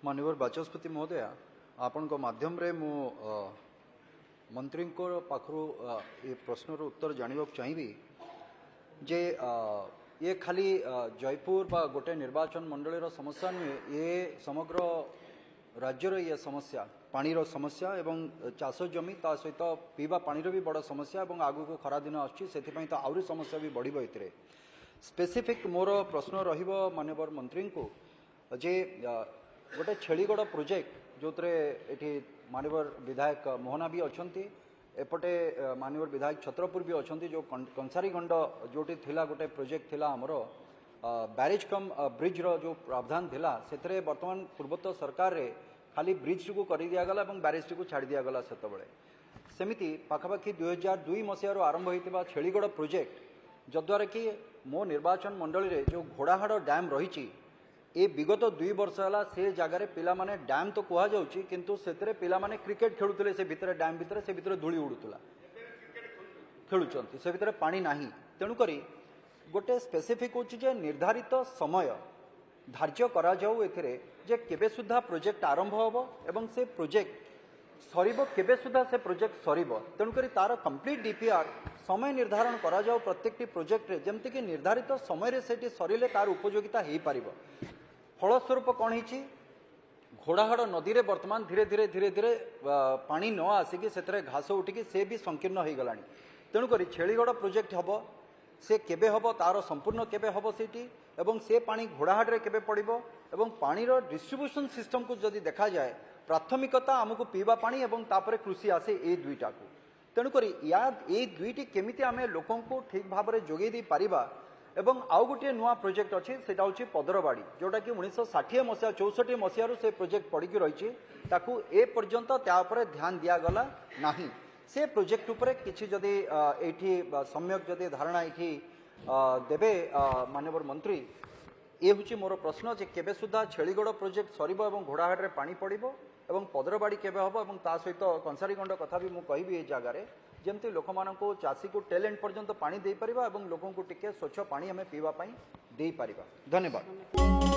माननीय बाचस्पति महोदय आपण माध्यम रे मु मंत्री पाखु ये प्रश्न उत्तर जानवा चाहिए जे ये खाली जयपुर बा गोटे निर्वाचन मंडल समस्या नुहे ये समग्र राज्यर ये समस्या पानीर समस्या एवं चाष जमी ता सहित पीवा पानीर भी बड़ समस्या एवं आगु को खरा दिन आसछि तो आउरी समस्या भी बढ़िब एथिरे स्पेसिफिक मोर प्रश्न रहिबो माननीय मंत्री को जे गोटे छेलीगढ़ प्रोजेक्ट जो ये माननीय विधायक मोहना भी अच्छा एपटे माननीय विधायक छत्रपुर भी अच्छा जो कंसारीगंड जोटी थिला गोटे प्रोजेक्ट थिला हमरो बैरेज कम ब्रिज रो जो प्रावधान थिला सेतरे वर्तमान पूर्वोत्तर सरकार रे खाली ब्रिज को कर दिगला और बैरेज को छाड़ दिगला सेतबेले सेमिति पाखापाखि 2002 मसीह आरंभ होता छेलीगढ़ प्रोजेक्ट जद्वारा कि मो निर्वाचन मंडल रे जो घोड़ाहाड़ डैम रही ए विगत 2 वर्ष है से जगार पिला माने डैम तो कह जाऊँगी किंतु से पिला माने क्रिकेट खेलुले से भितर डैम भितर से भितर धूली उड़ूला खेलुंट से भितर पानी नाही तेणुक गोटे स्पेसिफिक होचे निर्धारित समय धार्य करा जाऊ एथिरे जे केबे सुधा प्रोजेक्ट आरंभ होबो एवं से प्रोजेक्ट सरीबो केबे सुधा से प्रोजेक्ट सरीबो तेणुक तार कंप्लीट डीपीआर समय निर्धारण करा जाऊ प्रत्येकटी प्रोजेक्ट रे जेमति कि निर्धारित समय रे सेठी सरीले तार उपयोगिता हेई पारिबो फलस्वरूप कौन हो घोड़ाहाड़ नदी रे वर्तमान धीरे धीरे धीरे धीरे पानी न आसिकी से घास उठिकी से भी संकीर्ण हो गलानी तेणुक छेलीगढ़ प्रोजेक्ट हम से केबे हम तार संपूर्ण केबे हम सेठी एवं से पानी घोड़ाहाड़ रे केबे पड़िबो एवं पानीर डिस्ट्रीब्यूशन सिस्टम को जदि देखा जाए प्राथमिकता आमको पीवा पानी एवं तापरे कृषि आसे ए दुईटा को तेणुक या ए दुईटी केमिति आमे लोकन को ठीक भाव में जोगै दी पारिबा एवं आउ गोटे नुआ प्रोजेक्ट अच्छी से पदरबाड़ी जोटा कि 1960 मसीहा 64 मसीह से प्रोजेक्ट पड़ी रही ए पर्यंत ध्यान दिगला ना से प्रोजेक्ट उपरे किछि जदि एठी सम्यक जदि धारणा एठी देबे माननीय मंत्री ये हूँ मोर प्रश्न जे केबे सुधा छेलीगढ़ प्रोजेक्ट सरीबो एवं घोड़ाहाड़ रे पानी पड़िबो एवं पदरबाड़ी केबे हबो एवं ता सहित कंसारीगंड कथा भी मु कहबी ए जगार जमती लोक मानक चाषी को टेलेंट पर्यंत पानी दे परिबा एवं लोगों को टिके स्वच्छ पानी हमें पीवा पाई दे परिबा। धन्यवाद।